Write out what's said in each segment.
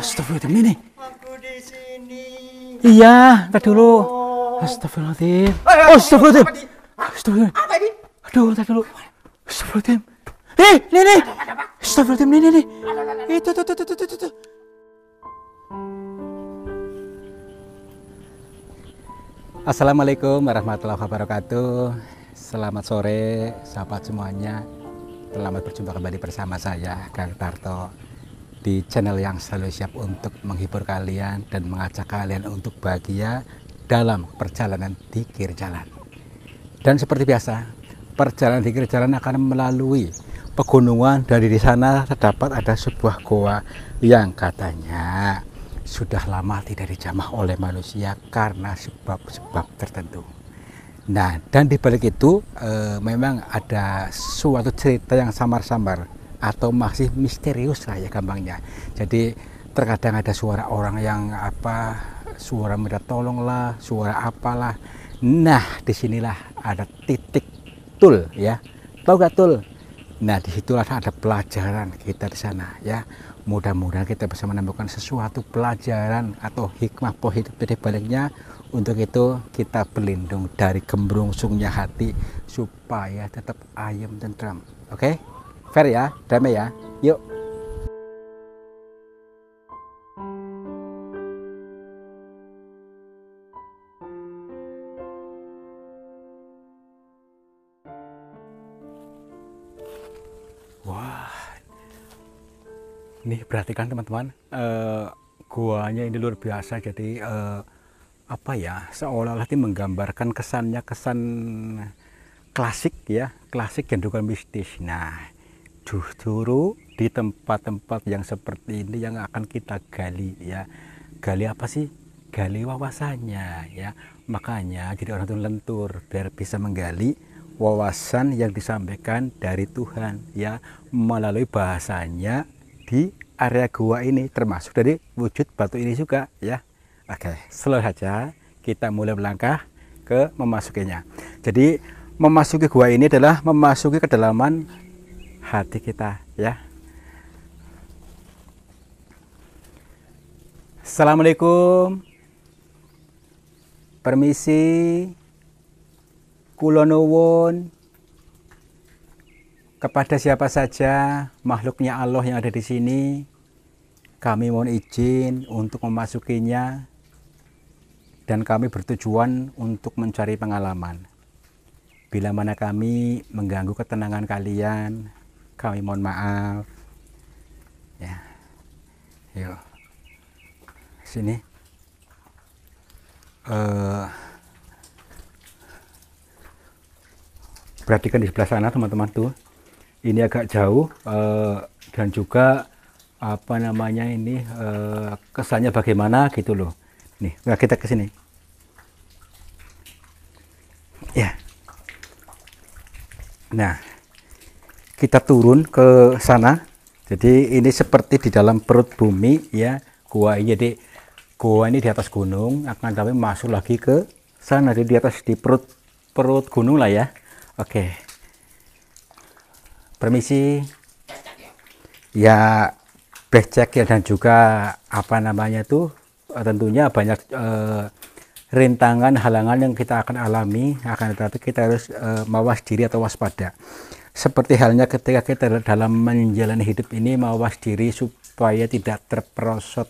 Astagfirullahaladzim, ini. Aku di sini. Iya, ntar dulu. Astagfirullahaladzim. Astagfirullahaladzim. Astagfirullahaladzim. Apa ini? Aduh, ntar dulu. Astagfirullahaladzim. Nih. Astagfirullahaladzim, nih. Itu. Assalamualaikum warahmatullahi wabarakatuh. Selamat sore, sahabat semuanya. Selamat berjumpa kembali bersama saya, Kang Tarto, di channel yang selalu siap untuk menghibur kalian dan mengajak kalian untuk bahagia dalam perjalanan dikir jalan. Dan seperti biasa, perjalanan dikir jalan akan melalui pegunungan, dan di sana terdapat ada sebuah goa yang katanya sudah lama tidak dijamah oleh manusia karena sebab-sebab tertentu. Nah, dan di balik itu memang ada suatu cerita yang samar-samar atau masih misterius lah ya gampangnya. Jadi terkadang ada suara orang yang suara minta tolong lah, suara apalah. Nah, disinilah ada titik tul ya. Tahu gak tul? Nah, disitulah ada pelajaran kita di sana ya. Mudah-mudahan kita bisa menemukan sesuatu pelajaran atau hikmah hidup dari baliknya. Untuk itu kita berlindung dari gembrungsungnya hati supaya tetap ayem tentram. Oke? Fair ya? Damai ya? Yuk. Wah. Nih perhatikan teman-teman, guanya ini luar biasa. Jadi seolah-olah ini menggambarkan kesan klasik ya, klasik dan juga mistis. Nah, justru di tempat-tempat yang seperti ini yang akan kita gali ya. Gali apa sih? Gali wawasannya ya. Makanya jadi orang itu lentur biar bisa menggali wawasan yang disampaikan dari Tuhan ya, melalui bahasanya di area gua ini, termasuk dari wujud batu ini juga ya. Oke, slow saja kita mulai melangkah ke memasukinya. Jadi memasuki gua ini adalah memasuki kedalaman hati kita ya. Assalamualaikum. Permisi. Kula nuwun. Kepada siapa saja makhluknya Allah yang ada di sini, kami mohon izin untuk memasukinya. Dan kami bertujuan untuk mencari pengalaman. Bila mana kami mengganggu ketenangan kalian, kami mohon maaf. Ya, yuk, sini. Perhatikan di sebelah sana teman-teman tuh. Ini agak jauh dan juga kesannya bagaimana gitu loh. Nih, nah kita ke sini. Ya. Nah, kita turun ke sana. Jadi ini seperti di dalam perut bumi ya, gua ini. Jadi gua ini di atas gunung, akan tapi masuk lagi ke sana. Jadi di atas di perut gunung lah ya. Oke. Permisi. Ya, becek ya, dan juga tentunya banyak rintangan, halangan yang kita akan alami, akan tetapi kita harus mawas diri atau waspada. Seperti halnya ketika kita dalam menjalani hidup ini, mawas diri supaya tidak terperosot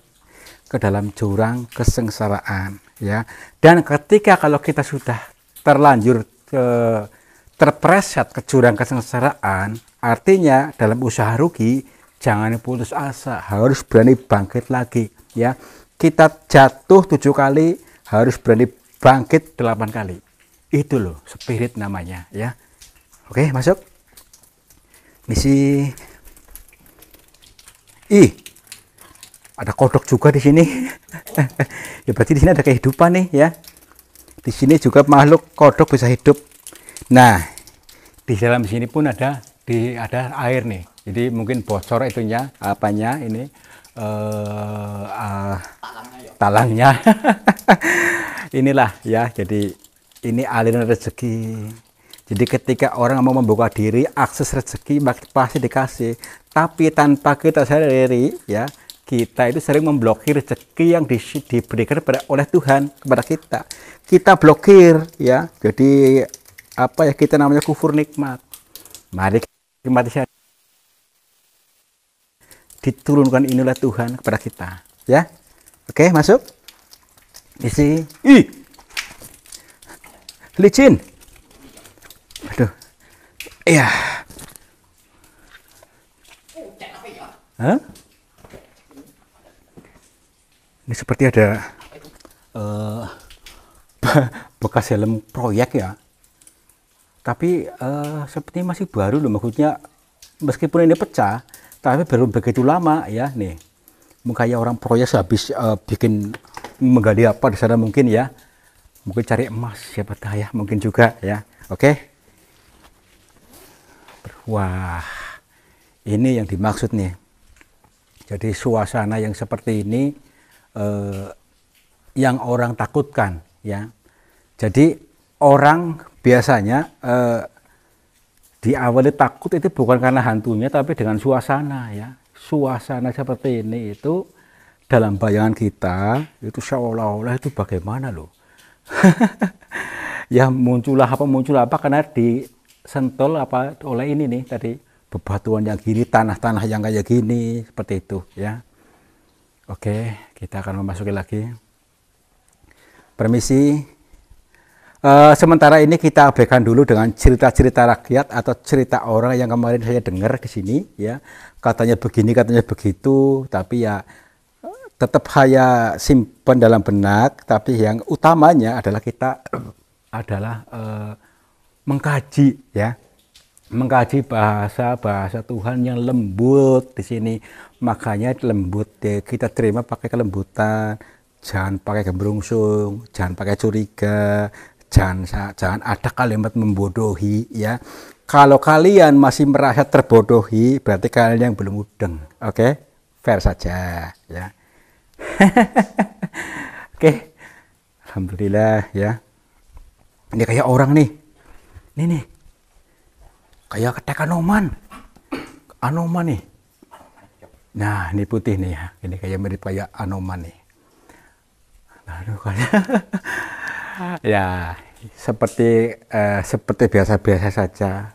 ke dalam jurang kesengsaraan ya. Dan ketika kalau kita sudah terlanjur terpreset ke jurang kesengsaraan, artinya dalam usaha rugi jangan putus asa, harus berani bangkit lagi ya. Kita jatuh 7 kali, harus berani bangkit 8 kali. Itu loh spirit namanya ya. Oke, masuk. Misi. Ada kodok juga di sini. Ya berarti di sini ada kehidupan nih ya. Di sini juga makhluk kodok bisa hidup. Nah, di dalam sini pun ada air nih. Jadi mungkin bocor itunya, ini talangnya. Inilah ya, jadi ini aliran rezeki. Jadi ketika orang mau membuka diri, akses rezeki pasti dikasih. Tapi tanpa kita sadari ya, kita itu sering memblokir rezeki yang diberikan oleh Tuhan kepada kita. Kita blokir ya. Jadi apa ya, kita namanya kufur nikmat. Mari nikmati saja. Diturunkan ini oleh Tuhan kepada kita, ya. Oke, masuk. Isi. Licin. Aduh. Iya. Hah? Ini seperti ada bekas helm proyek ya. Tapi sepertinya masih baru loh, maksudnya meskipun ini pecah, tapi baru begitu lama ya nih. Mungkin kayak orang proyek habis bikin menggali apa di sana mungkin ya. Mungkin cari emas, siapa tahu ya, mungkin juga ya. Oke. Wah, ini yang dimaksud nih. Jadi suasana yang seperti ini yang orang takutkan ya. Jadi orang biasanya diawali takut itu bukan karena hantunya, tapi dengan suasana ya. Suasana seperti ini itu dalam bayangan kita itu seolah-olah itu bagaimana loh. Ya muncul apa karena disentul apa oleh ini nih tadi, bebatuan yang gini, tanah-tanah yang kayak gini, seperti itu ya. Oke, kita akan memasuki lagi. Permisi. Sementara ini kita abaikan dulu dengan cerita-cerita rakyat atau cerita orang yang kemarin saya dengar di sini ya. Katanya begini, katanya begitu, tapi ya tetap saya simpan dalam benak. Tapi yang utamanya adalah kita adalah mengkaji ya. Mengkaji bahasa Tuhan yang lembut di sini. Makanya lembut ya, kita terima pakai kelembutan, jangan pakai gembrungsung, jangan pakai curiga, jangan ada kalimat membodohi ya. Kalau kalian masih merasa terbodohi, berarti kalian yang belum mudeng. Oke? Fair saja ya. Oke. Alhamdulillah ya. Ini kayak orang nih. Ini nih. Kayak ketek Anoman nih. Nah, ini putih nih ya. Ini kayak mirip kayak Anoman nih. Aduh, kayak ya seperti biasa-biasa saja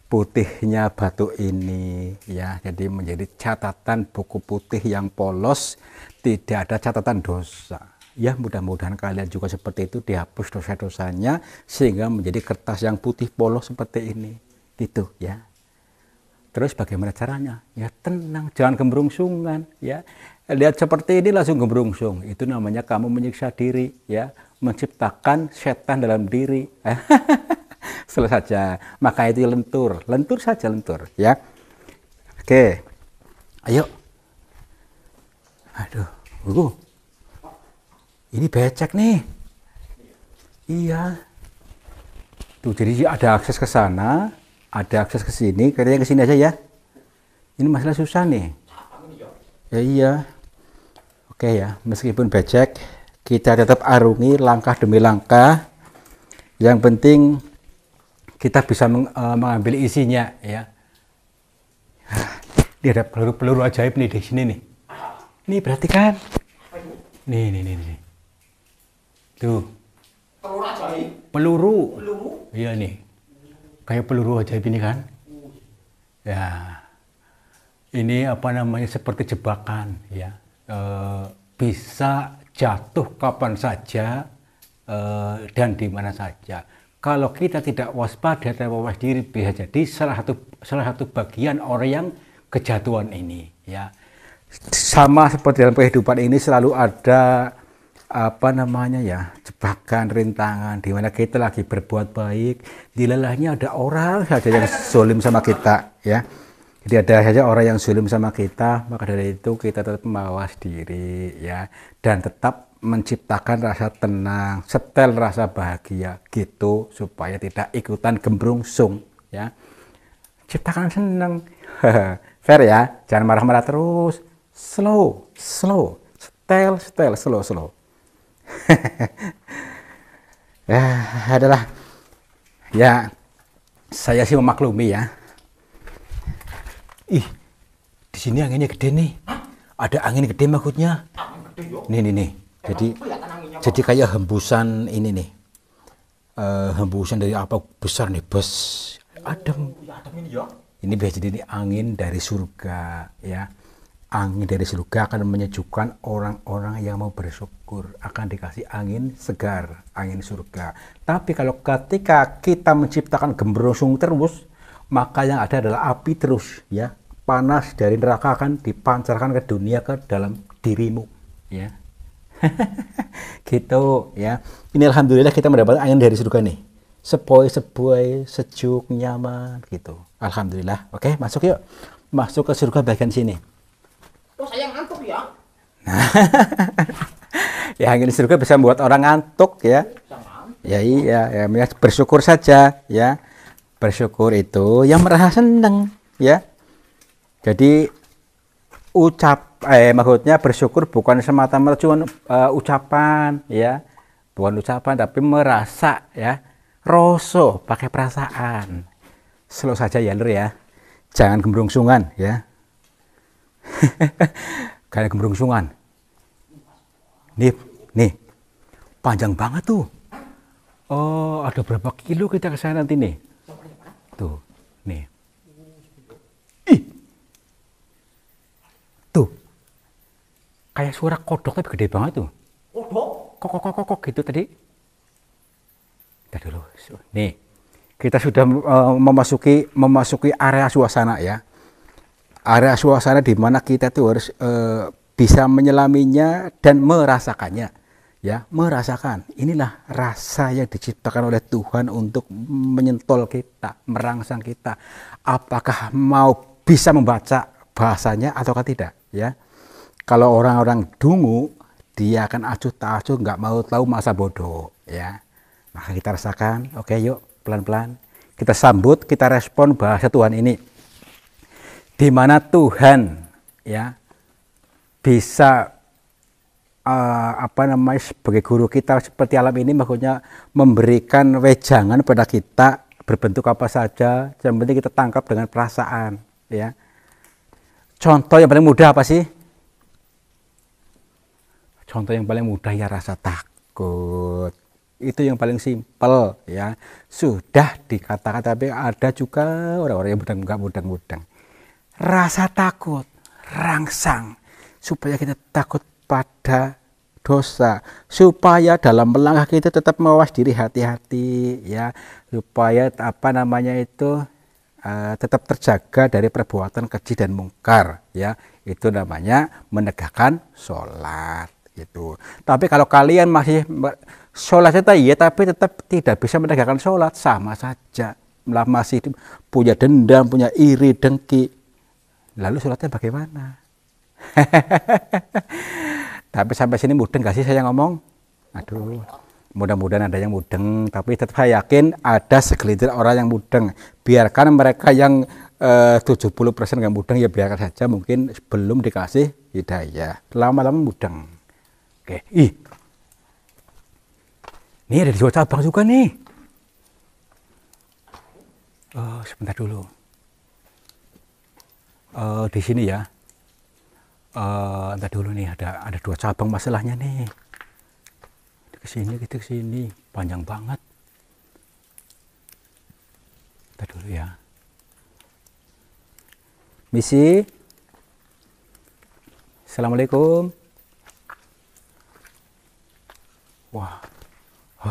putihnya batu ini ya. Jadi menjadi catatan buku putih yang polos, tidak ada catatan dosa. Ya, mudah-mudahan kalian juga seperti itu, dihapus dosa-dosanya sehingga menjadi kertas yang putih polos seperti ini. Gitu ya. Terus bagaimana caranya? Ya tenang, jangan gembrungsungan ya. Lihat seperti ini langsung gembrungsung. Itu namanya kamu menyiksa diri ya, menciptakan setan dalam diri. Selesai saja. Maka itu lentur saja lentur ya. Oke. Ayo. Aduh. Ini becek nih. Iya. Tuh, jadi ada akses ke sana. Ada akses ke sini, kayaknya ke sini aja ya. Ini masalah susah nih. Ya iya. Oke ya, meskipun becek, kita tetap arungi langkah demi langkah. Yang penting kita bisa mengambil isinya ya. Ini ada peluru ajaib nih di sini nih. Nih perhatikan. Nih. Tuh. Peluru ajaib. Peluru. Iya nih. Kayak peluru ajaib ini kan ya, ini apa namanya, seperti jebakan ya, bisa jatuh kapan saja dan di mana saja. Kalau kita tidak waspada dan mawas diri, bisa jadi salah satu bagian orang yang kejatuhan ini ya. Sama seperti dalam kehidupan ini selalu ada apa namanya ya, jebakan, rintangan di mana kita lagi berbuat baik, dilalahnya ada orang saja yang zalim sama kita ya. Jadi ada saja orang yang zalim sama kita, maka dari itu kita tetap mawas diri ya, dan tetap menciptakan rasa tenang, setel rasa bahagia gitu, supaya tidak ikutan gembrungsung ya. Ciptakan senang. Fair ya, jangan marah-marah terus, slow, setel, slow. Ya adalah ya, saya sih memaklumi ya. Ih, di sini anginnya gede nih. ada angin gede maksudnya. Angin gede yo. Nih. Kelihatan anginnya. Jadi kayak hembusan ini nih. Hembusan dari apa besar nih, bes. Adem. Ya adem ini ya. Ini bisa jadi ini angin dari surga, ya. Angin dari surga akan menyejukkan orang-orang yang mau bersyukur. Akan dikasih angin segar, angin surga. Tapi kalau ketika kita menciptakan gembrosung terus, maka yang ada adalah api terus, ya. Panas dari neraka akan dipancarkan ke dunia, ke dalam dirimu, ya. Gitu, ya. Ini alhamdulillah kita mendapat angin dari surga nih. Sepoi-sepoi, sejuk, nyaman, gitu. Alhamdulillah. Oke, masuk yuk. Masuk ke surga bagian sini. Oh, saya ngantuk ya. Ya, angin surga bisa membuat orang ngantuk, ya. Ya iya, ya, bersyukur saja, ya. Bersyukur itu yang merasa senang, ya. Jadi maksudnya bersyukur bukan semata-mata cuma ucapan, ya. Bukan ucapan tapi merasa, ya. Rasa pakai perasaan. Slow saja ya, Lur, ya. Jangan gembrungsungan, ya. Kayak gembrungsungan. Nih, panjang banget tuh. Oh, ada berapa kilo kita ke sana nanti nih? Tuh, nih. Ih, tuh, kayak suara kodok tapi gede banget tuh. Kodok? Kok gitu tadi. Kita dulu. Nih, kita sudah memasuki area suasana, ya. Area suasana di mana kita tuh harus bisa menyelaminya dan merasakannya, ya. Merasakan, inilah rasa yang diciptakan oleh Tuhan untuk menyentol kita, merangsang kita. Apakah mau bisa membaca bahasanya ataukah tidak, ya. Kalau orang-orang dungu, dia akan acuh tak acuh, nggak mau tahu masa bodoh, ya. Maka kita rasakan. Oke, yuk pelan-pelan kita sambut, kita respon bahasa Tuhan ini. Di mana Tuhan, ya, bisa sebagai guru kita seperti alam ini, maksudnya memberikan wejangan pada kita berbentuk apa saja, yang penting kita tangkap dengan perasaan, ya. Contoh yang paling mudah apa sih? Contoh yang paling mudah ya rasa takut. Itu yang paling simpel, ya. Sudah dikatakan, tapi ada juga orang-orang yang mudeng-mudeng. Rasa takut, rangsang, supaya kita takut pada dosa, supaya dalam melangkah kita tetap mawas diri, hati-hati, ya, supaya tetap terjaga dari perbuatan keji dan mungkar, ya. Itu namanya menegakkan sholat, gitu. Tapi kalau kalian masih sholat ya, tapi tetap tidak bisa menegakkan sholat, sama saja, masih punya dendam, punya iri, dengki. Lalu sholatnya bagaimana? Tapi sampai sini mudeng gak sih saya ngomong? Aduh, mudah-mudahan ada yang mudeng. Tapi tetap saya yakin ada segelintir orang yang mudeng. Biarkan mereka yang 70% nggak mudeng, ya biarkan saja. Mungkin belum dikasih hidayah. Lama-lama mudeng. Oke, ini ada di dua cabang juga nih. Oh, sebentar dulu. Di sini ya, entar dulu nih, ada dua cabang masalahnya nih. Kita kesini, panjang banget. Entar dulu ya. Misi, assalamualaikum. Wah,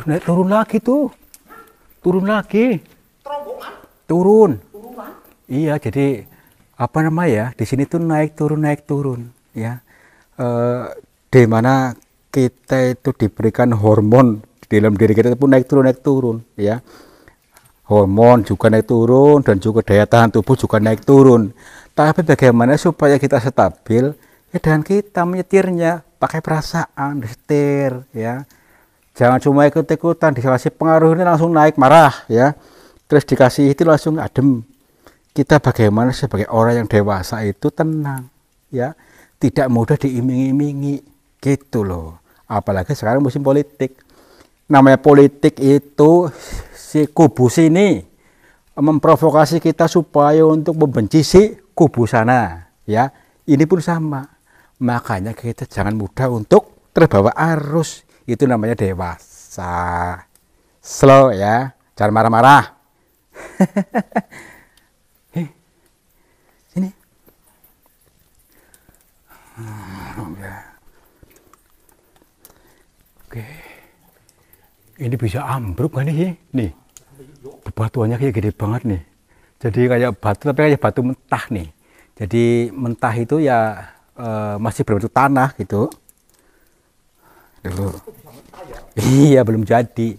naik turun lagi tuh, turun lagi. Terombongan? Turun. Turunan? Iya, jadi di sini tuh naik turun, ya. Di mana kita itu diberikan hormon di dalam diri kita pun naik turun, ya. Hormon juga naik turun dan juga daya tahan tubuh juga naik turun. Tapi bagaimana supaya kita stabil? Ya dengan kita menyetirnya pakai perasaan, setir, ya. Jangan cuma ikut-ikutan, dikasih pengaruh ini langsung naik marah, ya. Terus dikasih itu langsung adem. Kita bagaimana sebagai orang yang dewasa itu tenang, ya, tidak mudah diiming-imingi, gitu loh. Apalagi sekarang musim politik. Namanya politik itu si kubu sini memprovokasi kita supaya untuk membenci si kubu sana, ya. Ini pun sama, Makanya kita jangan mudah untuk terbawa arus. Itu namanya dewasa. Slow ya, jangan marah-marah. Sini. Oke. Ini bisa ambruk kan nih? Nih. Bebatuannya kayak gede banget nih. Jadi kayak batu, tapi kayak batu mentah nih. Jadi mentah itu ya masih berbentuk tanah gitu. Dulu. Iya, belum jadi.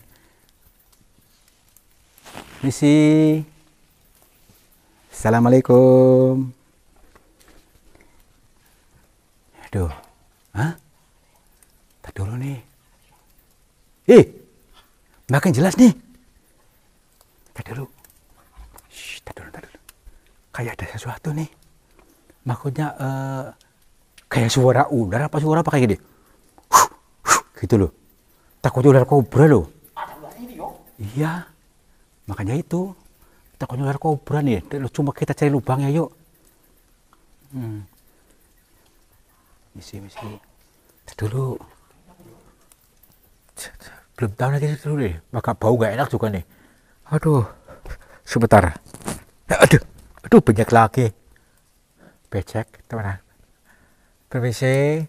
Misi. Assalamualaikum. Aduh. Hah? Tadi dulu nih. Makin jelas nih. Tadi dulu. Shh, tadi dulu. Kayak ada sesuatu nih. Maksudnya kayak suara ular apa suara apa kayak gini. Gitu loh. Takutnya ular kobra loh. Ada ular ini yo. Iya. Makanya itu. Takutnya ular kobra nih. Cuma kita cari lubangnya yuk. Misi. Tadi dulu. Belum tahu nanti dulu deh. Maka bau gak enak juga nih. Aduh. Sebentar. Aduh banyak lagi. Becek, teman. Permisi.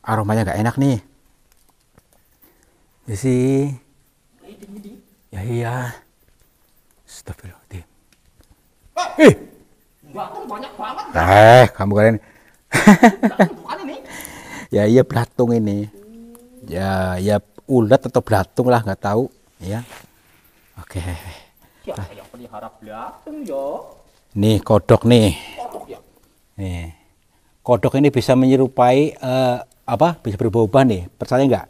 Aromanya gak enak nih. Misi. Ya iya. Astagfirullahaladzim. Belatung banyak banget. Kamu kalian. Belatung bukan ini. Ya iya belatung ini. Ya ulat atau belatung lah nggak tahu. Ya. Oke. Siapa yang pelihara belatung yo? Nih kodok nih. Kodok ya. Nih. Kodok ini bisa menyerupai bisa berubah-ubah nih. Percaya nggak?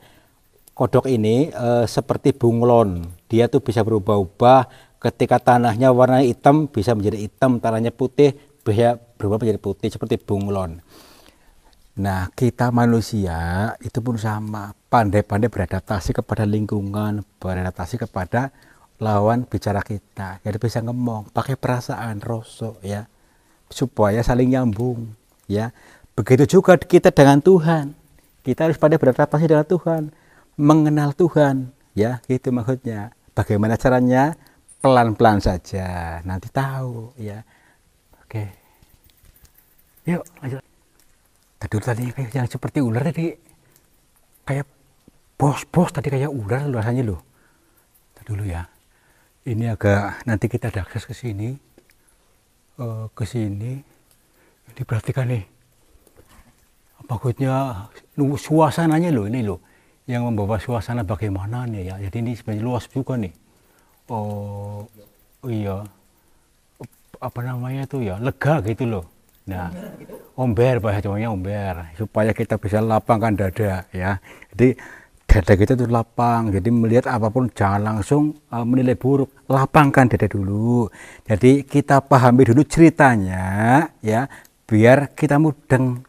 Kodok ini seperti bunglon. Dia tuh bisa berubah-ubah. Ketika tanahnya warna hitam bisa menjadi hitam, tanahnya putih bisa berubah menjadi putih seperti bunglon. Nah, kita manusia itu pun sama, pandai-pandai beradaptasi kepada lingkungan, beradaptasi kepada lawan bicara kita. Jadi bisa ngomong, pakai perasaan, rosok ya, supaya saling nyambung ya. Begitu juga kita dengan Tuhan. Kita harus pandai beradaptasi dengan Tuhan, mengenal Tuhan ya, gitu maksudnya. Bagaimana caranya? Pelan-pelan saja, nanti tahu ya. Oke. Yuk, lanjut. Tadi kayak yang seperti ular tadi. Kayak bos tadi kayak ular rasanya loh. Tadi dulu ya. Ini agak nanti kita ada akses ke sini. Ke sini. Ini perhatikan nih. Maksudnya suasananya loh ini loh. Yang membawa suasana bagaimana nih ya. Jadi ini sebenarnya luas juga nih. Oh iya, apa namanya tuh ya, lega gitu loh. Nah, omber bahasanya omber, supaya kita bisa lapangkan dada ya. Jadi dada kita tuh lapang, jadi melihat apapun jangan langsung menilai buruk, lapangkan dada dulu. Jadi kita pahami dulu ceritanya ya, biar kita mudeng.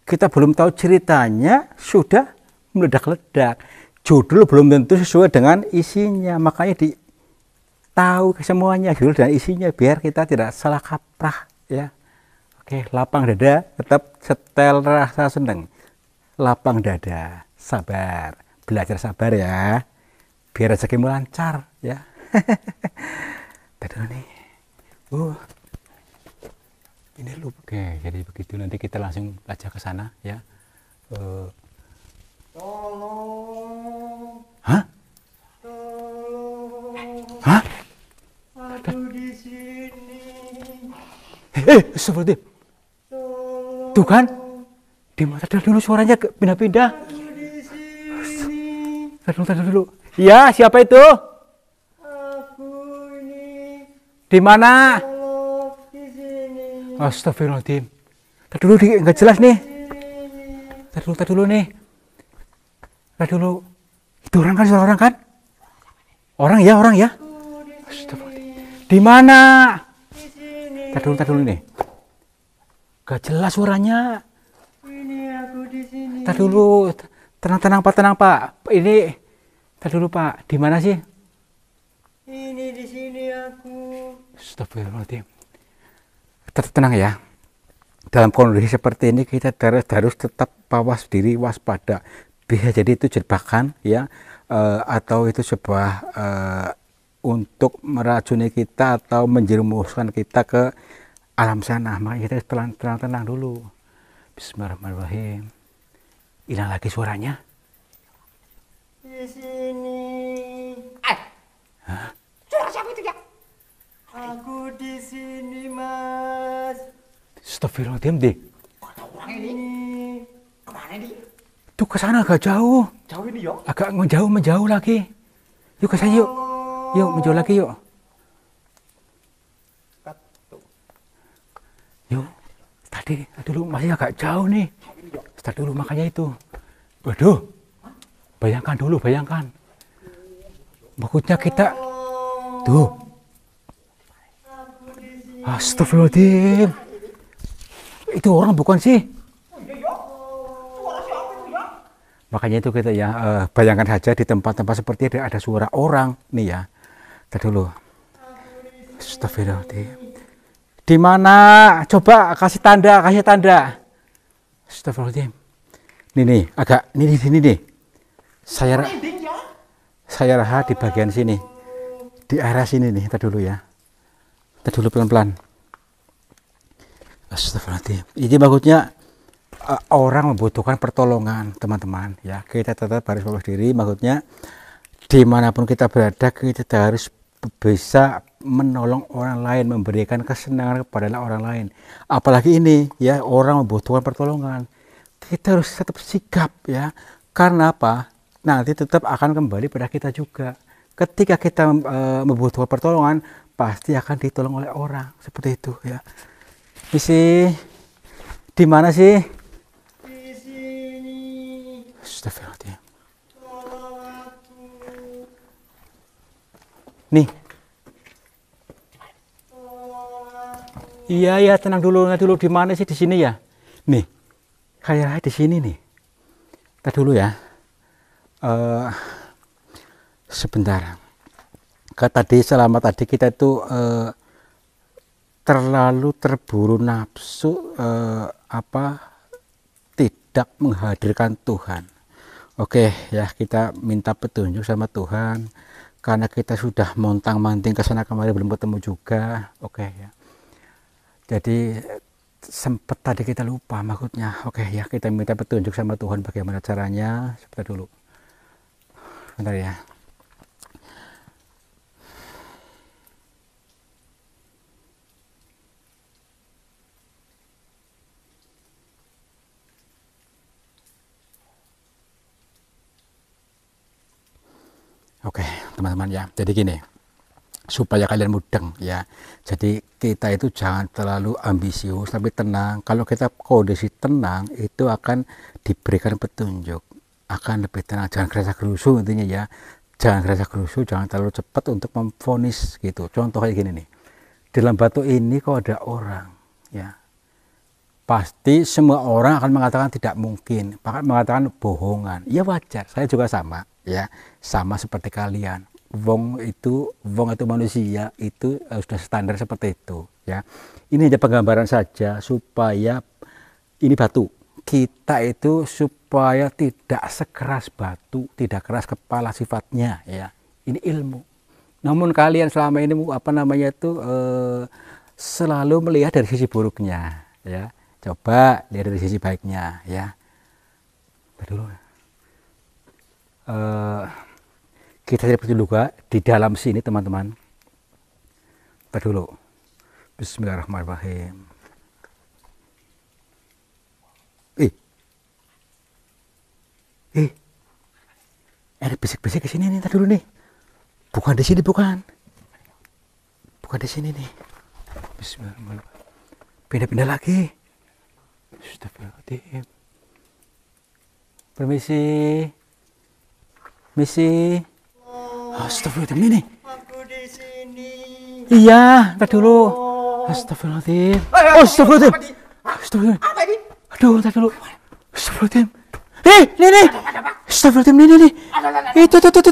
Kita belum tahu ceritanya sudah meledak-ledak. Judul belum tentu sesuai dengan isinya, makanya tahu semuanya judul dan isinya biar kita tidak salah kaprah ya. Oke, lapang dada, tetap setel rasa seneng. Lapang dada, sabar, belajar sabar ya, biar rezekimu lancar ya. Tadi nih, ini lu. Oke, jadi begitu nanti kita langsung aja ke sana ya. Tolong. Hah? Tolong. Hah? Aku di sini. Seperti Tolong. tuh kan? Di mata dulu suaranya pindah-pindah. Aku di sini. Tadi dulu. Ya, siapa itu? Aku ini. Di mana? Tolong di sini. Astagfirullahaladzim. Tadi dulu nggak jelas nih. Tadi dulu nih. Tadi dulu. Itu orang kan, suara orang kan? Orang ya. Astagfirullahaladzim. Di mana? Di sini. Tadi dulu nih. Gak jelas suaranya. Ini aku di sini. Tadi dulu. Tenang Pak. Ini. Tadi dulu Pak. Di mana sih? Ini di sini aku. Astagfirullahaladzim. Tenang ya. dalam kondisi seperti ini kita harus tetap mawas diri, waspada. Bisa jadi itu jebakan ya, atau itu sebuah untuk meracuni kita atau menjerumuskan kita ke alam sana. Maka kita tenang dulu. Bismillahirrahmanirrahim. Hilang lagi suaranya. Di sini. Hah? Suara siapa itu ya? Aku di sini, Mas. Astagfirullahaladzim deh. Ada orang ini. Kemana dia? Tuh ke sana agak jauh. Jauh ini ya? Agak menjauh lagi. Yuk ke sana yuk. Yuk menjauh lagi yuk. Yuk. Tadi dulu masih agak jauh nih. Start dulu makanya itu. Waduh. Bayangkan dulu, bayangkan. Maksudnya kita tuh. Astagfirullahaladzim. Itu orang bukan sih? Makanya itu kita ya, bayangkan saja di tempat-tempat seperti ada suara orang nih ya. Kita dulu. Astagfirullahaladzim. Di mana? Coba kasih tanda, Astagfirullahaladzim. Nih, agak ini di sini nih. Saya rasa di bagian sini. Di arah sini nih, kita dulu ya. Kita dulu pelan-pelan. Astagfirullahaladzim. Ini maksudnya orang membutuhkan pertolongan, teman-teman ya. Kita tetap harus mawas diri, maksudnya dimanapun kita berada kita harus bisa menolong orang lain, memberikan kesenangan kepada orang lain. Apalagi ini ya, orang membutuhkan pertolongan, kita harus tetap sigap ya. Karena apa? Nanti tetap akan kembali pada kita juga. Ketika kita membutuhkan pertolongan, pasti akan ditolong oleh orang, seperti itu ya. Misi di mana sih? Di sini. Astagfirullahaladzim. Tolong aku. Nih. Tolong aku. Iya, tenang dulu. Di mana sih? Di sini ya? Nih. Kayaknya di sini nih. Kita dulu ya. Sebentar. Selama tadi kita itu terlalu terburu nafsu, tidak menghadirkan Tuhan. Oke ya, kita minta petunjuk sama Tuhan karena kita sudah montang-manting ke sana kemari belum ketemu juga. Oke ya. Jadi sempat tadi kita lupa maksudnya. Oke ya, kita minta petunjuk sama Tuhan bagaimana caranya. Sebentar dulu. Bentar ya. Oke, teman-teman ya. Jadi gini, supaya kalian mudeng ya. Jadi kita itu jangan terlalu ambisius, tapi tenang. Kalau kita kondisi tenang, itu akan diberikan petunjuk, akan lebih tenang. Jangan gerasa gerusu intinya ya. Jangan gerasa gerusu, jangan terlalu cepat untuk memvonis gitu. Contoh kayak gini nih. Dalam batu ini kok ada orang ya. Pasti semua orang akan mengatakan tidak mungkin, bahkan mengatakan bohongan. Ya wajar, saya juga sama ya, sama seperti kalian. Wong itu manusia itu sudah standar seperti itu ya. Ini hanya penggambaran saja supaya ini batu. Kita itu supaya tidak sekeras batu, tidak keras kepala sifatnya ya. Ini ilmu. Namun kalian selama ini selalu melihat dari sisi buruknya ya. Coba lihat dari sisi baiknya ya. Dulu. Kita lihat juga di dalam sini teman-teman. Dulu. Bismillahirrahmanirrahim. Ada bisik-bisik ke sini nih, dulu nih. Bukan di sini, bukan. Bukan di sini nih. Bismillahirrahmanirrahim. Pindah-pindah lagi. Astagfirullahaladzim. Permisi. Misi. Astagfirullahaladzim, ini. Aku di sini. Iya, ntar dulu. Astagfirullahaladzim. Astagfirullahaladzim. Astagfirullahaladzim. Apa ini? Aduh, ntar dulu. Astagfirullahaladzim. Nih. Astagfirullahaladzim, nih. Itu. Tadi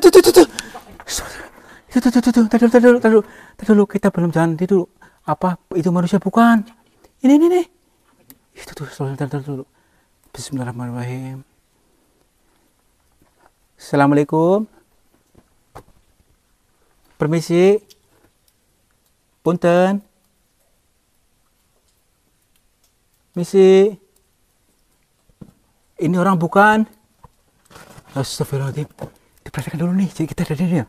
dulu, kita belum jalan dulu. Apa itu manusia bukan? Ini. Itu tuh, sebentar dulu. Bismillahirrahmanirrahim. Assalamualaikum. Permisi. Punten. Misi. Ini orang bukan? Astagfirullahaladzim. Diperhatikan dulu nih, jadi kita dari ini ya.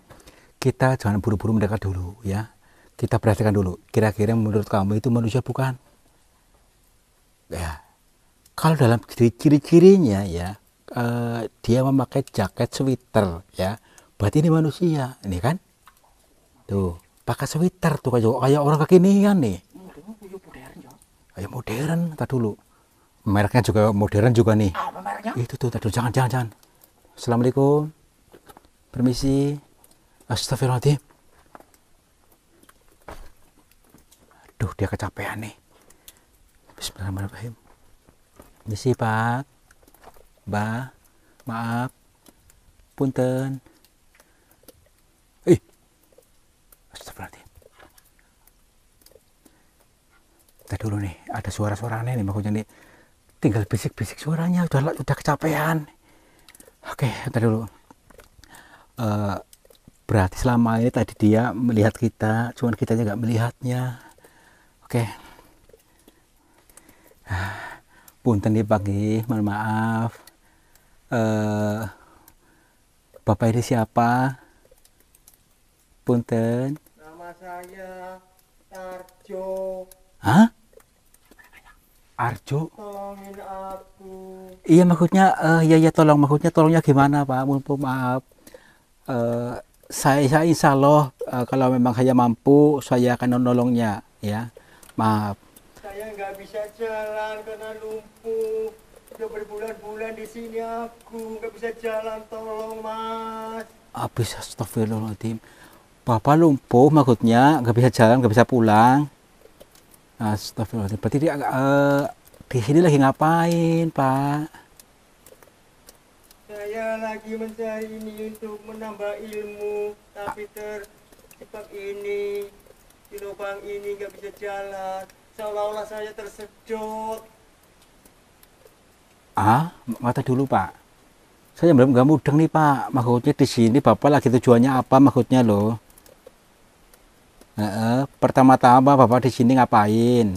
Kita jangan buru-buru mendekat dulu ya. Kita perhatikan dulu. Kira-kira menurut kamu itu manusia bukan? Ya. Kalau dalam ciri-cirinya ya, dia memakai jaket sweater ya. Berarti ini manusia, ini kan? Tuh, pakai sweater tuh kayak orang kekinian nih. Kayak modern, tak dulu. Mereknya juga modern juga nih. Apa mereknya? Itu tuh, tadi jangan. Assalamualaikum. Permisi. Astagfirullahaladzim. Aduh, dia kecapean nih. Bismillahirrahmanirrahim. Misi Pak. Mbak. Maaf. Punten. Astagfirullahaladzim. Kita dulu nih, ada suara-suaranya nih, makanya nih. Tinggal bisik-bisik suaranya, udah kecapean. Oke, kita dulu. Berarti selama ini tadi dia melihat kita, cuman kita nggak melihatnya. Oke. Punten nih pagi, mohon maaf. Bapak ini siapa? Punten. Nama saya Tarjo. Hah? Arjo? Tolongin aku. Iya maksudnya, ya tolong, maksudnya tolongnya gimana Pak? Maaf. Saya insya Allah kalau memang saya mampu, saya akan menolongnya ya. Maaf. Saya nggak bisa jalan karena lumpuh. Udah berbulan-bulan di sini aku nggak bisa jalan. Tolong Mas. Habis astagfirullahaladzim. Bapak lumpuh maksudnya, nggak bisa jalan, nggak bisa pulang. Astagfirullahaladzim. Berarti dia di sini lagi ngapain, Pak? Saya lagi mencari ini untuk menambah ilmu, tapi terjebak ini di lubang ini nggak bisa jalan. Seolah-olah saya tersedot. Mata dulu, Pak. Saya belum nggak mudeng nih, Pak. Maksudnya di sini Bapak lagi tujuannya apa maksudnya loh? Pertama-tama Bapak di sini ngapain?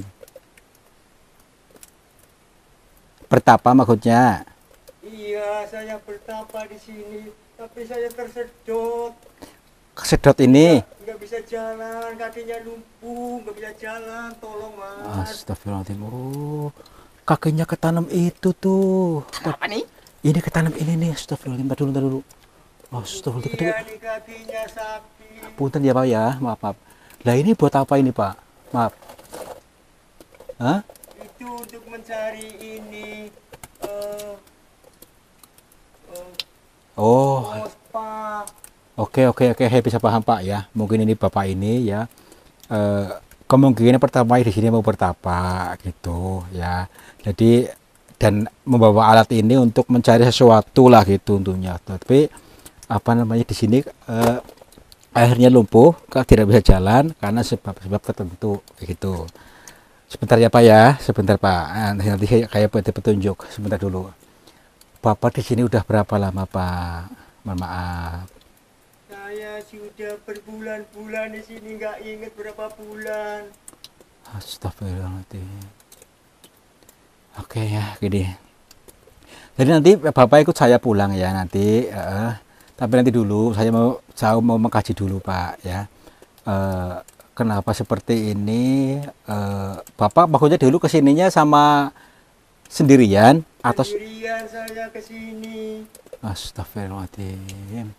Bertapa maksudnya? Iya, saya bertapa di sini, tapi saya tersedot. Kesedot ini? Nggak bisa jalan, kakinya lumpuh, nggak bisa jalan. Tolong Mas. Astagfirullahaladzim. Oh, kakinya ketanam itu tuh. Apa nih? Ini ketanam ini nih. Astagfirullahaladzim. Bentar dulu. Astagfirullahaladzim. Iya, nih kakinya sakit. Punten ya Pak ya, maaf. Lah ini buat apa ini Pak? Maaf. Hah? Itu untuk mencari ini. Oh, Pak. oke. Saya bisa paham Pak ya. Mungkin ini Bapak ini ya. Kemungkinan pertama di sini mau bertapa gitu ya. Jadi dan membawa alat ini untuk mencari sesuatu lah gitu tentunya. Tapi apa namanya di sini akhirnya lumpuh, tidak bisa jalan karena sebab tertentu gitu. Sebentar ya Pak ya, sebentar Pak. Nanti kayak petunjuk. Sebentar dulu. Bapak di sini udah berapa lama Pak? Mohon maaf. Saya sudah berbulan-bulan di sini, nggak inget berapa bulan. Astagfirullahaladzim. Oke ya, gini. Jadi nanti Bapak ikut saya pulang ya nanti. Tapi nanti dulu saya mau mengkaji dulu Pak ya. Kenapa seperti ini? Bapak maksudnya dulu kesininya sama sendirian atau? Sendirian saya ke sini. Astagfirullahaladzim.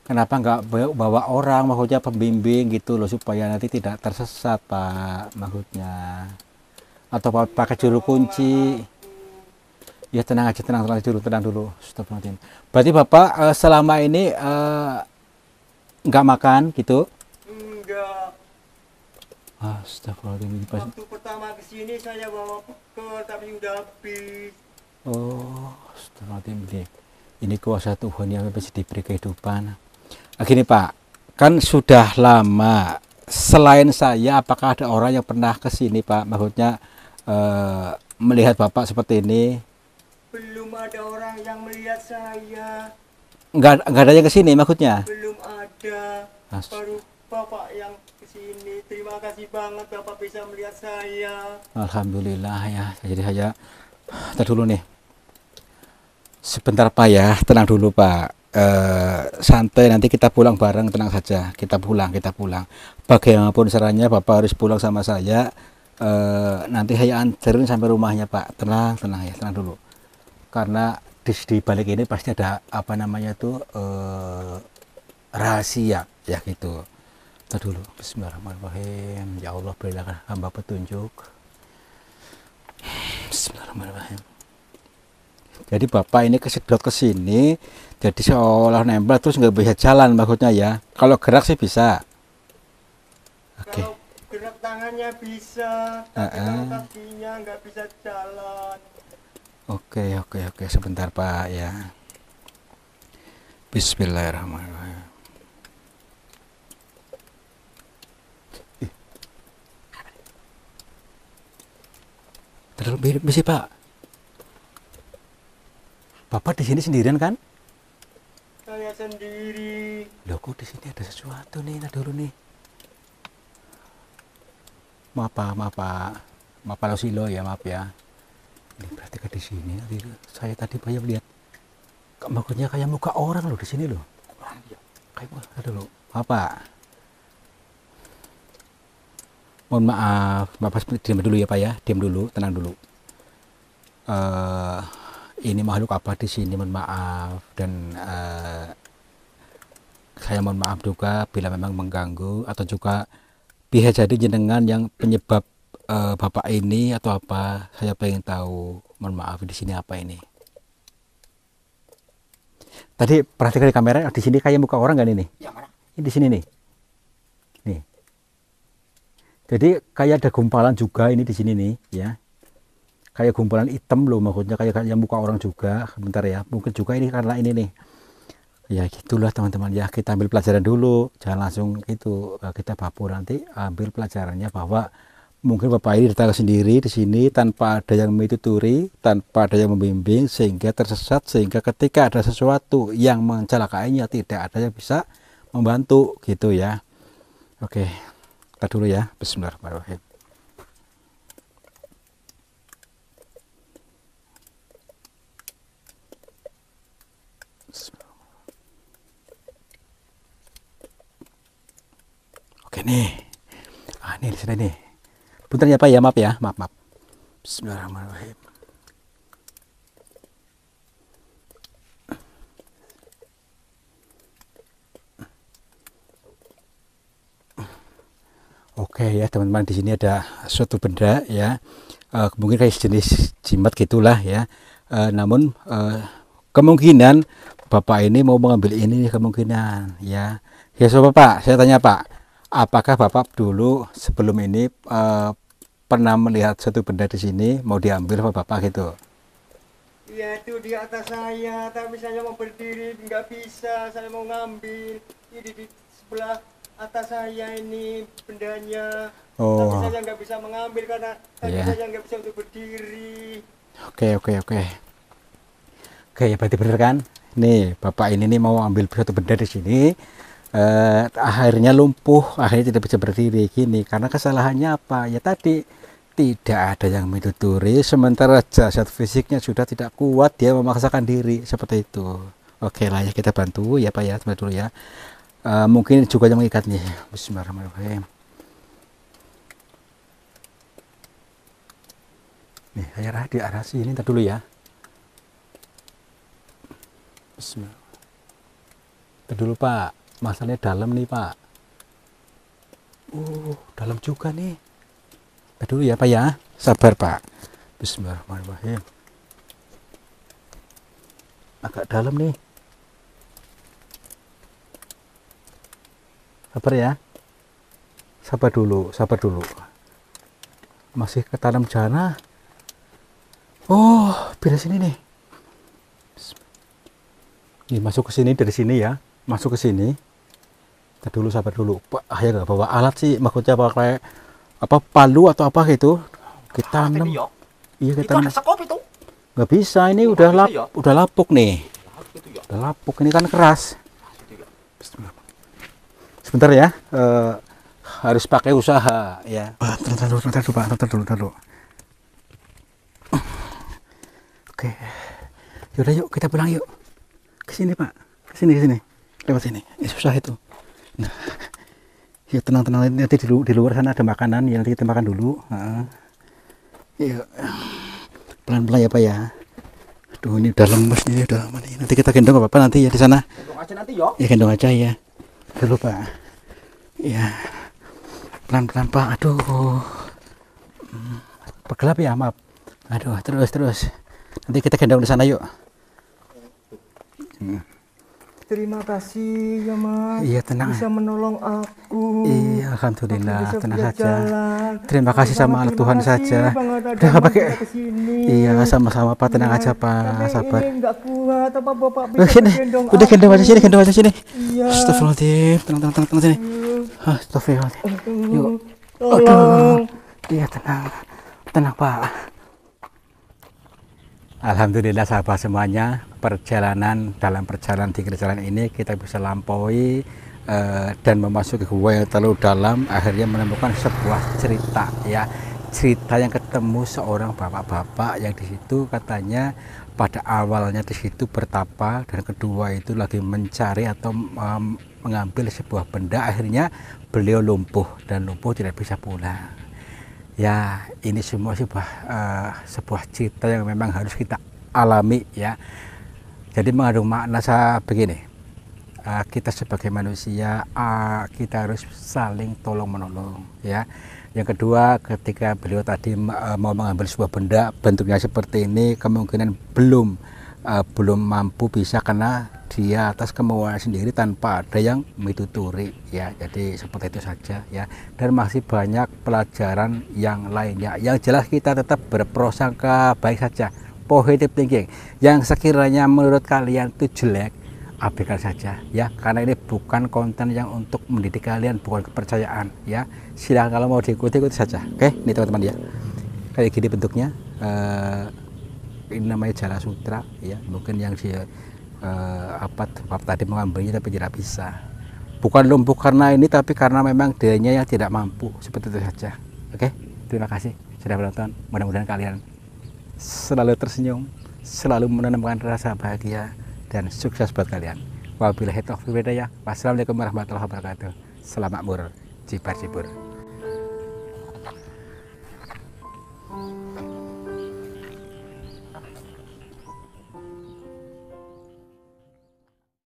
Kenapa nggak bawa orang, maksudnya pembimbing gitu loh supaya nanti tidak tersesat Pak maksudnya. Atau pakai juru kunci. Ya tenang aja, tenang dulu. Astagfirullahaladzim. Berarti Bapak selama ini nggak makan gitu? Enggak. Astagfirullahaladzim. Waktu pertama ke sini saya bawa bekal tapi udah habis. Oh, astagfirullahaladzim. Ini kuasa Tuhan yang bisa diberi kehidupan. Gini Pak, kan sudah lama. Selain saya, apakah ada orang yang pernah ke sini Pak? Maksudnya melihat Bapak seperti ini? Belum ada orang yang melihat saya. Nggak ada yang ke sini maksudnya? Belum ada. Mas. Baru Bapak yang kesini. Terima kasih banget Bapak bisa melihat saya. Alhamdulillah ya. Jadi saya tar dulu nih. Sebentar Pak ya, tenang dulu Pak. Santai, nanti kita pulang bareng, tenang saja. Kita pulang. Bagaimanapun caranya Bapak harus pulang sama saya. Nanti saya anterin sampai rumahnya Pak. Tenang ya, tenang dulu. Karena di balik ini pasti ada apa namanya tuh rahasia ya gitu. Tar dulu. Bismillahirrahmanirrahim. Ya Allah, berilah hamba petunjuk. Bismillahirrahmanirrahim. Jadi Bapak ini kesedot ke sini, jadi seolah nempel terus nggak bisa jalan maksudnya ya. Kalau gerak sih bisa. Oke. Kalau gerak tangannya bisa, tapi kalau kakinya nggak bisa jalan. Oke. Sebentar Pak ya. Bismillahirrahmanirrahim. Terlalu mirip sih Pak. Bapak di sini sendirian kan? Saya sendiri. Loh, kok di sini ada sesuatu nih? Nah dulu nih. Maaf Pak Losilo ya, maaf ya. Ini berarti ke di sini. Saya tadi banyak lihat. Maksudnya kayak muka orang loh di sini loh. Kayak ada loh. Maaf Pak. Mohon maaf, Bapak diam dulu ya Pak ya. Diam dulu, tenang dulu. Ini makhluk apa di sini, mohon maaf, dan saya mohon maaf juga bila memang mengganggu atau juga bisa jadi jenengan yang penyebab Bapak ini atau apa. Saya pengen tahu, mohon maaf, di sini apa ini. Tadi perhatikan di kamera, di sini kayak muka orang nggak ini? Yang mana? Ini di sini nih. Nih. Jadi kayak ada gumpalan juga ini di sini nih, ya. Kayak gumpalan hitam loh, maksudnya kayak muka orang juga. Bentar ya, mungkin juga ini karena ini nih. Ya gitulah teman-teman ya, kita ambil pelajaran dulu, jangan langsung itu kita baper. Nanti ambil pelajarannya bahwa mungkin Bapak ini datang sendiri di sini tanpa ada yang mentuturi, tanpa ada yang membimbing, sehingga tersesat, sehingga ketika ada sesuatu yang mencelakainya tidak ada yang bisa membantu gitu ya. Oke, kita dulu ya. Bismillahirrahmanirrahim. Oke nih, ini di sini nih. Bentar ya Pak ya, maaf ya, maaf. Bismillahirrahmanirrahim. Oke ya teman-teman, di sini ada suatu benda ya, mungkin kayak jenis jimat gitulah ya. Namun kemungkinan Bapak ini mau mengambil ini kemungkinan ya. Ya so Pak, saya tanya Pak, apakah Bapak dulu sebelum ini pernah melihat suatu benda di sini mau diambil sama Bapak gitu? Ya itu di atas saya, tapi saya mau berdiri nggak bisa, saya mau ngambil. Ini di sebelah atas saya ini bendanya, tapi saya nggak bisa mengambil karena tadi saya nggak bisa untuk berdiri. Oke, ya berarti bener kan? Nih Bapak ini nih mau ambil suatu benda di sini. Akhirnya lumpuh, akhirnya tidak bisa berdiri gini karena kesalahannya apa ya, tadi tidak ada yang mentuturi, sementara jasad fisiknya sudah tidak kuat, dia memaksakan diri seperti itu. Oke lah ya, kita bantu ya Pak ya, sebentar dulu ya. Mungkin juga yang mengikat nih. Bismillahirrahmanirrahim. Nih saya di arah sini, ntar dulu ya. Bismillah. Ntar dulu Pak, masalahnya dalam nih Pak. Dalam juga nih. Ntar dulu ya Pak ya, sabar Pak. Bismillahirrahmanirrahim. Agak dalam nih. Sabar ya. Sabar dulu. Masih ke tanam jana. Beres sini nih. Nih masuk ke sini dari sini ya. Masuk ke sini. Kita dulu, sabar dulu. Pak, ya nggak bawa alat sih, maksudnya pakai apa palu atau apa gitu. Kita tanam. Iya Itu kita ada sekop itu. nggak bisa, ini Oh, udah nggak bisa, ya? udah lapuk nih. Itu ya. Udah lapuk, ini kan keras. Itu ya. Sebentar ya, harus pakai usaha ya. Bentar dulu. Oke, yaudah yuk kita pulang yuk. Ke sini Pak, ke sini, lewat sini. Ini susah itu. Nah, yuk tenang, nanti di luar sana ada makanan, ya nanti kita makan dulu. Yuk, pelan-pelan ya Pak ya. Aduh ini udah lemes nih, udah lama nih. Nanti kita gendong apa nanti ya di sana. Gendong aja nanti ya. Ya gendong aja ya. Dulu Pak. Ya, pelan-pelan Pak. Aduh, bergelap ya, maaf. Aduh, terus. Nanti kita gendong di sana yuk. Terima kasih ya Mas. Iya tenang. Bisa menolong aku. Iya, Aku alhamdulillah, bisa tenang bisa saja. jalan. Terima kasih sama anak Tuhan saja. Udah nggak pakai. Iya, sama-sama Pak, tenang aja Pak, sabar. Ini enggak kuat apa Bapak bisa Sini, gendong udah gendong aja aku. sini. Iya. Astagfirullahaladzim, tenang sini. Astagfirullahaladzim. Yuk. Tolong. Iya tenang Pak. Alhamdulillah sahabat semuanya, dalam perjalanan di jalan ini kita bisa lampaui dan memasuki gua yang terlalu dalam, akhirnya menemukan sebuah cerita ya. Cerita yang ketemu seorang bapak-bapak yang di situ katanya pada awalnya di situ bertapa, dan kedua itu lagi mencari atau mengambil sebuah benda, akhirnya beliau lumpuh tidak bisa pulang. Ya, ini semua sebuah cerita yang memang harus kita alami ya. Jadi mengandung makna begini, kita sebagai manusia kita harus saling tolong menolong ya. Yang kedua, ketika beliau tadi mau mengambil sebuah benda bentuknya seperti ini, kemungkinan belum mampu bisa karena dia atas kemauan sendiri tanpa ada yang dituturi ya. Jadi seperti itu saja ya, dan masih banyak pelajaran yang lainnya. Yang jelas kita tetap berprasangka baik saja, positive thinking. Yang sekiranya menurut kalian itu jelek, abaikan saja ya, karena ini bukan konten yang untuk mendidik kalian, bukan kepercayaan ya. Silahkan kalau mau diikuti saja. Oke, ini teman-teman ya, kayak gini bentuknya. Ini namanya Jala Sutra ya, mungkin yang tadi mengambilnya tapi tidak bisa, bukan lumpuh karena ini, tapi karena memang dianya yang tidak mampu, seperti itu saja. Oke, terima kasih sudah menonton. Mudah-mudahan kalian selalu tersenyum, selalu menanamkan rasa bahagia, dan sukses buat kalian. Wabillahi taufiq wal hidayah. Wassalamualaikum warahmatullahi wabarakatuh. Selamat mur, cibar cibur.